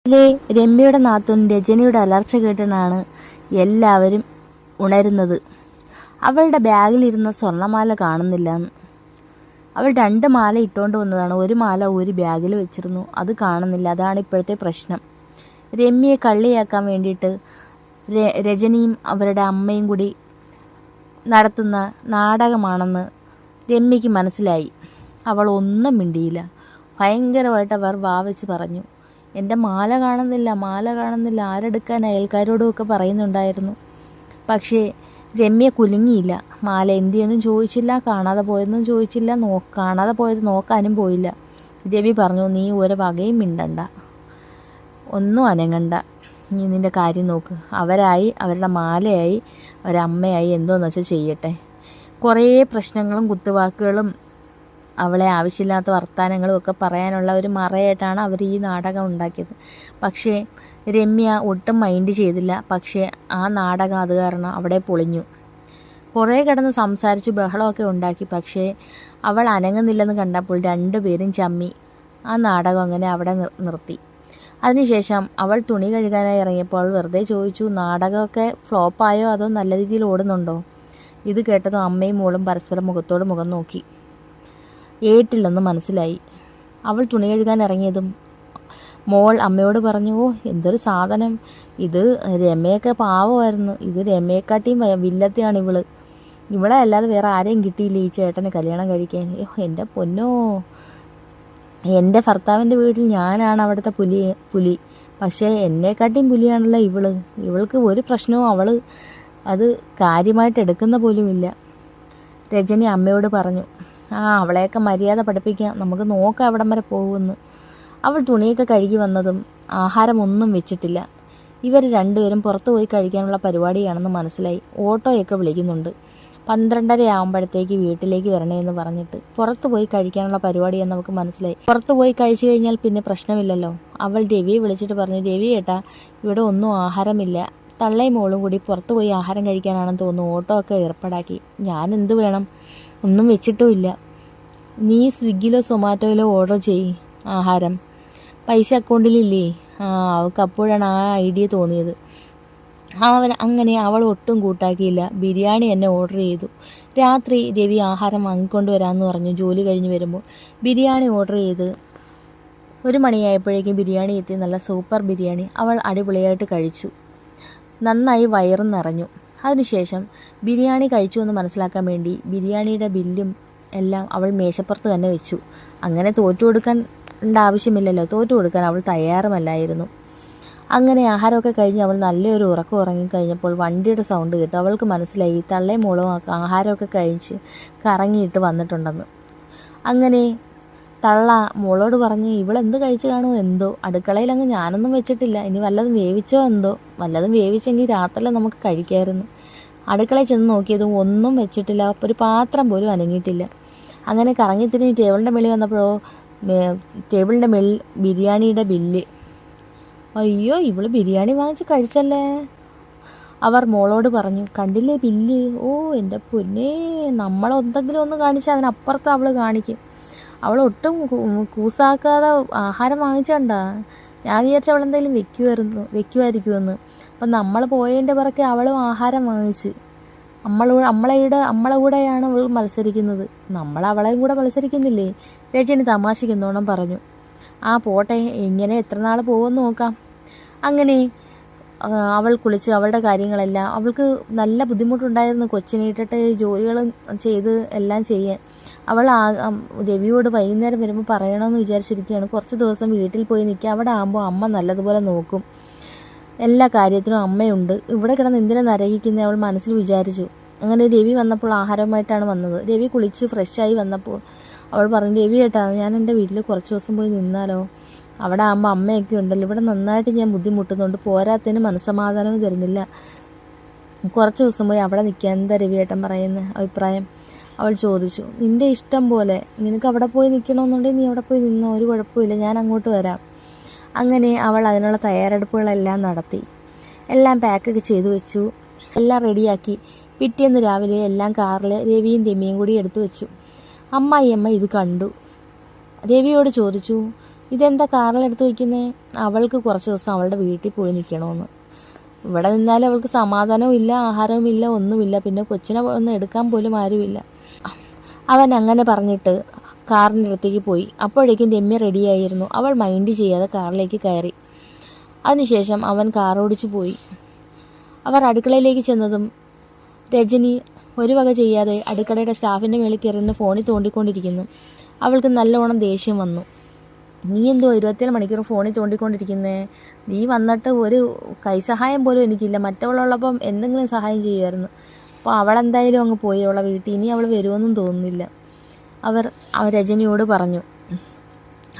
ഇതിലെ രമ്യയുടെ നാത്തൂൻ രജനിയുടെ അലർച്ച കേട്ടാണ് എല്ലാവരും ഉണരുന്നത്. അവളുടെ ബാഗിലിരുന്ന സ്വർണ്ണമാല കാണുന്നില്ല. അവൾ 2 മാല ഇട്ടുകൊണ്ട് വന്നതാണ്. ഒരു മാല ഒരു ബാഗിൽ വെച്ചിരുന്നു, അത് കാണുന്നില്ല. അതാണ് ഇപ്പോഴത്തെ പ്രശ്നം. രമ്യയെ കള്ളിയാക്കാൻ വേണ്ടിയിട്ട് രജനിയും അവരുടെ അമ്മയും കൂടി നടത്തുന്ന നാടകമാണെന്ന് രമ്യയ്ക്ക് മനസ്സിലായി. അവൾ ഒന്നും മിണ്ടിയില്ല. ഭയങ്കരമായിട്ട് അവർ വാവച്ച് പറഞ്ഞു, എൻ്റെ മാല കാണുന്നില്ല, ആരെടുക്കാൻ? അയൽക്കാരോടുമൊക്കെ പറയുന്നുണ്ടായിരുന്നു. പക്ഷേ രമ്യ കുലുങ്ങിയില്ല. മാല എന്തിയെന്നും ചോദിച്ചില്ല, കാണാതെ പോയെന്നും ചോദിച്ചില്ല, കാണാതെ പോയത് നോക്കാനും പോയില്ല. രവി പറഞ്ഞു, നീ ഒരു വകയും മിണ്ടണ്ട, ഒന്നും അനങ്ങണ്ട, നീ നിൻ്റെ കാര്യം നോക്ക്. അവരായി, അവരുടെ മാലയായി, അവരമ്മയായി, എന്തോന്ന് വെച്ചാൽ ചെയ്യട്ടെ. കുറേ പ്രശ്നങ്ങളും കുത്തുവാക്കുകളും അവളെ ആവശ്യമില്ലാത്ത വർത്തമാനങ്ങളും ഒക്കെ പറയാനുള്ള ഒരു മറയായിട്ടാണ് അവർ ഈ നാടകം ഉണ്ടാക്കിയത്. പക്ഷേ രമ്യ ഒട്ടും മൈൻഡ് ചെയ്തില്ല. പക്ഷേ ആ നാടകം അത് കാരണം അവിടെ പൊളിഞ്ഞു. കുറേ കിടന്ന് സംസാരിച്ചു, ബഹളമൊക്കെ ഉണ്ടാക്കി. പക്ഷേ അവൾ അനങ്ങുന്നില്ലെന്ന് കണ്ടപ്പോൾ 2 പേരും ചമ്മി. ആ നാടകം അങ്ങനെ അവിടെ നിർത്തി. അതിനുശേഷം അവൾ തുണി കഴുകാനായി ഇറങ്ങിയപ്പോൾ വെറുതെ ചോദിച്ചു, നാടകമൊക്കെ ഫ്ലോപ്പായോ അതോ നല്ല രീതിയിൽ ഓടുന്നുണ്ടോ? ഇത് കേട്ടതും അമ്മയും മോളും പരസ്പരം മുഖത്തോട് മുഖം നോക്കി. ഏറ്റില്ലെന്ന് മനസ്സിലായി. അവൾ തുണി കഴുകാൻ ഇറങ്ങിയതും മോൾ അമ്മയോട് പറഞ്ഞു, ഓ എന്തൊരു സാധനം, ഇത് രമയൊക്കെ പാവമായിരുന്നു, ഇത് രമയെക്കാട്ടിയും വില്ലത്തെയാണ് ഇവളെ അല്ലാതെ വേറെ ആരെയും കിട്ടിയില്ല ഈ ചേട്ടന് കല്യാണം കഴിക്കാൻ. എൻ്റെ പൊന്നോ, എൻ്റെ ഭർത്താവിൻ്റെ വീട്ടിൽ ഞാനാണ് അവിടുത്തെ പുലി, പക്ഷേ എന്നെക്കാട്ടിയും പുലിയാണല്ലോ ഇവൾക്ക് ഒരു പ്രശ്നവും അവൾ അത് കാര്യമായിട്ട് എടുക്കുന്ന പോലുമില്ല. രജനി അമ്മയോട് പറഞ്ഞു, അവളെയൊക്കെ മര്യാദ പഠിപ്പിക്കാം, നമുക്ക് നോക്കാം എവിടം വരെ പോകുമെന്ന്. അവൾ തുണിയൊക്കെ കഴുകി വന്നതും ആഹാരമൊന്നും വെച്ചിട്ടില്ല. ഇവർ 2 പേരും പുറത്തു പോയി കഴിക്കാനുള്ള പരിപാടിയാണെന്ന് മനസ്സിലായി. ഓട്ടോയൊക്കെ വിളിക്കുന്നുണ്ട്. 12:30 ആകുമ്പോഴത്തേക്ക് വീട്ടിലേക്ക് വരണേ എന്ന് പറഞ്ഞിട്ട് പുറത്തു പോയി കഴിക്കാനുള്ള പരിപാടിയാണെന്ന് നമുക്ക് മനസ്സിലായി. പുറത്തു പോയി കഴിച്ചു കഴിഞ്ഞാൽ പിന്നെ പ്രശ്നമില്ലല്ലോ. അവൾ രവിയെ വിളിച്ചിട്ട് പറഞ്ഞു, രവി ഏട്ടാ, ഇവിടെ ഒന്നും ആഹാരമില്ല, തള്ളയും മോളും കൂടി പുറത്തു പോയി ആഹാരം കഴിക്കാനാണെന്ന് തോന്നുന്നു, ഓട്ടോ ഒക്കെ ഏർപ്പാടാക്കി. ഞാൻ എന്ത് വേണം, ഒന്നും വെച്ചിട്ടുമില്ല, നീ സ്വിഗ്ഗിയിലോ സൊമാറ്റോയിലോ ഓർഡർ ചെയ്യ് ആഹാരം, പൈസ അക്കൗണ്ടിലില്ലേ? അവൾക്ക് അപ്പോഴാണ് ആ ഐഡിയ തോന്നിയത്. അങ്ങനെ അവൾ ഒട്ടും കൂട്ടാക്കിയില്ല. ബിരിയാണി എന്നെ ഓർഡർ ചെയ്തു. രാത്രി രവി ആഹാരം വാങ്ങിക്കൊണ്ട് വരാമെന്ന് പറഞ്ഞു. ജോലി കഴിഞ്ഞ് വരുമ്പോൾ ബിരിയാണി ഓർഡർ ചെയ്ത് 1 മണിയായപ്പോഴേക്കും ബിരിയാണി എത്തി. നല്ല സൂപ്പർ ബിരിയാണി. അവൾ അടിപൊളിയായിട്ട് കഴിച്ചു. നന്നായി വയറും നിറഞ്ഞു. അതിനുശേഷം ബിരിയാണി കഴിച്ചു എന്ന് മനസ്സിലാക്കാൻ വേണ്ടി ബിരിയാണിയുടെ ബില്ലും എല്ലാം അവൾ മേശപ്പുറത്ത് തന്നെ വെച്ചു. അങ്ങനെ തോറ്റു കൊടുക്കാൻ ആവശ്യമില്ലല്ലോ, തോറ്റു കൊടുക്കാൻ അവൾ തയ്യാറുമല്ലായിരുന്നു. അങ്ങനെ ആഹാരമൊക്കെ കഴിഞ്ഞ് അവൾ നല്ലൊരു ഉറക്കം ഉറങ്ങിക്കഴിഞ്ഞപ്പോൾ വണ്ടിയുടെ സൗണ്ട് കേട്ടു. അവൾക്ക് മനസ്സിലായി തള്ളയും മോളും ആഹാരമൊക്കെ കഴിച്ച് കറങ്ങിയിട്ട് വന്നിട്ടുണ്ടെന്ന്. അങ്ങനെ തള്ള മോളോട് പറഞ്ഞ്, ഇവളെന്ത് കഴിച്ച് കാണുമോ എന്തോ, അടുക്കളയിലങ്ങ് ഞാനൊന്നും വെച്ചിട്ടില്ല, ഇനി വല്ലതും വേവിച്ചോ എന്തോ, വല്ലതും വേവിച്ചെങ്കിൽ രാത്രിയിൽ നമുക്ക് കഴിക്കാമായിരുന്നു. അടുക്കളയിൽ ചെന്ന് നോക്കിയതും ഒന്നും വെച്ചിട്ടില്ല, ഒരു പാത്രം പോലും അനങ്ങിയിട്ടില്ല. അങ്ങനെ കറങ്ങിത്തിരിഞ്ഞ് ടേബിളിൻ്റെ മേളിൽ വന്നപ്പോഴോ ടേബിളിൻ്റെ മേളിൽ ബിരിയാണിയുടെ ബില്ല്. അയ്യോ, ഇവള് ബിരിയാണി വാങ്ങിച്ച് കഴിച്ചല്ലേ. അവർ മോളോട് പറഞ്ഞു, കണ്ടില്ലേ ബില്ല്? ഓ എൻ്റെ പൊന്നേ, നമ്മളെന്തെങ്കിലും ഒന്ന് കാണിച്ചാൽ അതിനപ്പുറത്ത് അവൾ കാണിക്കും. അവൾ ഒട്ടും കൂസാക്കാതെ ആഹാരം വാങ്ങിച്ചണ്ട. ഞാൻ വിചാരിച്ച അവളെന്തെങ്കിലും വെക്കുമായിരിക്കുമെന്ന്. അപ്പം നമ്മൾ പോയതിൻ്റെ പുറകെ അവളും ആഹാരം വാങ്ങിച്ച്. നമ്മളെ കൂടെയാണ് അവൾ മത്സരിക്കുന്നത്, നമ്മൾ അവളെയും കൂടെ മത്സരിക്കുന്നില്ലേ? രജനി തമാശയ്ക്കെന്നോണം പറഞ്ഞു. പോട്ടെ, ഇങ്ങനെ എത്ര നാൾ പോകുമെന്ന് നോക്കാം. അങ്ങനെ അവൾ കുളിച്ച് അവളുടെ കാര്യങ്ങളെല്ലാം, അവൾക്ക് നല്ല ബുദ്ധിമുട്ടുണ്ടായിരുന്നു കൊച്ചിനെ ഇട്ടിട്ട് ജോലികളും ചെയ്ത് എല്ലാം ചെയ്യാൻ. അവൾ രവിയോട് വൈകുന്നേരം വരുമ്പോൾ പറയണമെന്ന് വിചാരിച്ചിരിക്കുകയാണ്, കുറച്ച് ദിവസം വീട്ടിൽ പോയി നിൽക്കുക, അവിടെ ആകുമ്പോൾ അമ്മ നല്ലതുപോലെ നോക്കും, എല്ലാ കാര്യത്തിനും അമ്മയുണ്ട്, ഇവിടെ കിടന്ന് എന്തിനാ നരകിക്കുന്നത് അവൾ മനസ്സിൽ വിചാരിച്ചു. അങ്ങനെ രവി വന്നപ്പോൾ ആഹാരമായിട്ടാണ് വന്നത്. രവി കുളിച്ച് ഫ്രഷായി വന്നപ്പോൾ അവൾ പറഞ്ഞു, രവി ഏട്ടാ, ഞാൻ എൻ്റെ വീട്ടിൽ കുറച്ച് ദിവസം പോയി നിന്നാലോ? അവിടെ ആകുമ്പോൾ അമ്മയൊക്കെ ഉണ്ടല്ലോ, ഇവിടെ നന്നായിട്ട് ഞാൻ ബുദ്ധിമുട്ടുന്നുണ്ട്, പോരാത്തതിന് മനസ്സമാധാനവും തരുന്നില്ല, കുറച്ച് ദിവസം പോയി അവിടെ നിൽക്കാൻ എന്താ രവിയേട്ടൻ പറയുന്ന അഭിപ്രായം? അവൾ ചോദിച്ചു. നിൻ്റെ ഇഷ്ടം പോലെ, നിനക്ക് അവിടെ പോയി നിൽക്കണമെന്നുണ്ടെങ്കിൽ നീ അവിടെ പോയി നിന്നോ, ഒരു കുഴപ്പമില്ല, ഞാൻ അങ്ങോട്ട് വരാം. അങ്ങനെ അവൾ അതിനുള്ള തയ്യാറെടുപ്പുകളെല്ലാം നടത്തി. എല്ലാം പാക്കൊക്കെ ചെയ്തു വെച്ചു, എല്ലാം റെഡിയാക്കി. പിറ്റേന്ന് രാവിലെ എല്ലാം കാറിൽ രവിയും രമ്യയും കൂടി എടുത്തു വെച്ചു. അമ്മായിയമ്മ ഇത് കണ്ടു. രവിയോട് ചോദിച്ചു, ഇതെന്താ കാറിലെടുത്ത് വയ്ക്കുന്നേ? അവൾക്ക് കുറച്ച് ദിവസം അവളുടെ വീട്ടിൽ പോയി നിൽക്കണമെന്ന്. ഇവിടെ നിന്നാലും അവൾക്ക് സമാധാനവും ഇല്ല, ആഹാരവും ഇല്ല, ഒന്നുമില്ല. പിന്നെ കൊച്ചിനെ ഒന്ന് എടുക്കാൻ പോലും ആരുമില്ല. അവൻ അങ്ങനെ പറഞ്ഞിട്ട് കാറിൻ്റെ അടുത്തേക്ക് പോയി. അപ്പോഴേക്കും രമ്യ റെഡിയായിരുന്നു. അവൾ മൈൻഡ് ചെയ്യാതെ കാറിലേക്ക് കയറി. അതിനുശേഷം അവൻ കാർ ഓടിച്ചു പോയി. അവർ അടുക്കളയിലേക്ക് ചെന്നതും രജനി ഒരു വക ചെയ്യാതെ അടുക്കളയുടെ സ്റ്റാഫിൻ്റെ മേളിൽ കയറിന്ന് ഫോണിൽ തോണ്ടിക്കൊണ്ടിരിക്കുന്നു. അവൾക്ക് നല്ലോണം ദേഷ്യം വന്നു. നീ എന്തോ 24 മണിക്കൂർ ഫോണിൽ തോണ്ടിക്കൊണ്ടിരിക്കുന്നേ? നീ വന്നിട്ട് ഒരു കൈസഹായം പോലും എനിക്കില്ല. മറ്റവളുള്ളപ്പം എന്തെങ്കിലും സഹായം ചെയ്യുമായിരുന്നു. അപ്പോൾ അവളെന്തായാലും അങ്ങ് പോയി അവളെ വീട്ടിൽ. ഇനി അവൾ വരുമെന്നും തോന്നുന്നില്ല. അവർ രജനിയോട് പറഞ്ഞു.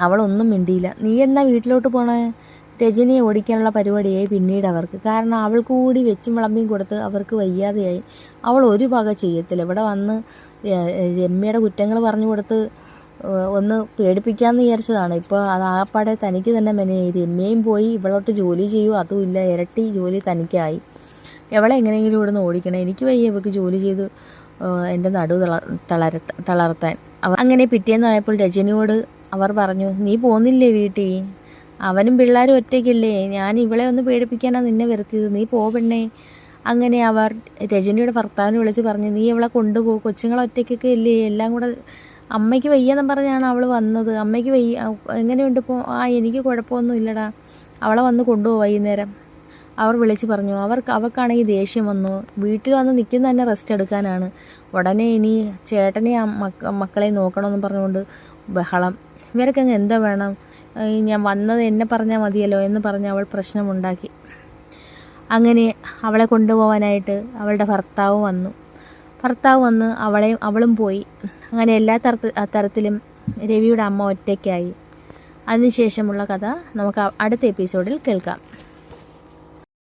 അവളൊന്നും മിണ്ടിയില്ല. നീ എന്നാ വീട്ടിലോട്ട് പോണേ? രജനിയെ ഓടിക്കാനുള്ള പരിപാടിയായി പിന്നീട് അവർക്ക്. കാരണം അവൾ കൂടി വെച്ചും വിളമ്പിയും കൊടുത്ത് അവർക്ക് വയ്യാതെയായി. അവൾ ഒരു വക ചെയ്യത്തില്ല. ഇവിടെ വന്ന് രമ്യയുടെ കുറ്റങ്ങൾ പറഞ്ഞു കൊടുത്ത് ഒന്ന് പേടിപ്പിക്കാമെന്ന് വിചാരിച്ചതാണ്. ഇപ്പോൾ അത് ആകപ്പാടെ തനിക്ക് തന്നെ മെനയായി. രമ്യയും പോയി, ഇവളോട്ട് ജോലി ചെയ്യൂ, അതുമില്ല, ഇരട്ടി ജോലി തനിക്കായി. എവളെ എങ്ങനെയെങ്കിലും ഇവിടെ നിന്ന് ഓടിക്കണം. എനിക്ക് വയ്യ ഇവൾക്ക് ജോലി ചെയ്ത് എൻ്റെ നടു തളർത്താൻ. അങ്ങനെ പിറ്റേന്നായപ്പോൾ രജനിയോട് അവർ പറഞ്ഞു, നീ പോന്നില്ലേ വീട്ടിൽ? അവനും പിള്ളേരും ഒറ്റയ്ക്കില്ലേ? ഞാൻ ഇവളെ ഒന്ന് പേടിപ്പിക്കാനാണ് നിന്നെ വരുത്തിയത്. നീ പോവണ്ണേ. അങ്ങനെ അവർ രജനിയുടെ ഭർത്താവിനെ വിളിച്ച് പറഞ്ഞു, നീ ഇവളെ കൊണ്ടുപോകും. കൊച്ചുങ്ങളെ ഒറ്റയ്ക്കൊക്കെ ഇല്ലേ? എല്ലാം കൂടെ അമ്മയ്ക്ക് വയ്യെന്നും പറഞ്ഞാണ് അവൾ വന്നത്. അമ്മയ്ക്ക് വയ്യ, എങ്ങനെയുണ്ട് ഇപ്പോൾ? എനിക്ക് കുഴപ്പമൊന്നും ഇല്ലടാ, അവളെ വന്ന് കൊണ്ടുപോകും വൈകുന്നേരം. അവർ വിളിച്ച് പറഞ്ഞു. അവർക്കാണെങ്കിൽ ദേഷ്യം വന്നു. വീട്ടിൽ വന്ന് നിൽക്കുന്ന തന്നെ റെസ്റ്റ് എടുക്കാനാണ്. ഉടനെ ഇനി ചേട്ടനെ മക്കളെ നോക്കണമെന്ന് പറഞ്ഞുകൊണ്ട് ബഹളം. ഇവർക്കങ്ങ് എന്താ വേണം? ഞാൻ വന്നത് എന്നെ പറഞ്ഞാൽ മതിയല്ലോ എന്ന് പറഞ്ഞ് അവൾ പ്രശ്നമുണ്ടാക്കി. അങ്ങനെ അവളെ കൊണ്ടുപോകാനായിട്ട് അവളുടെ ഭർത്താവ് വന്ന് അവളും പോയി. അങ്ങനെ എല്ലാ തരത്തിലും രവിയുടെ അമ്മ ഒറ്റയ്ക്കായി. അതിനുശേഷമുള്ള കഥ നമുക്ക് അടുത്ത എപ്പിസോഡിൽ കേൾക്കാം.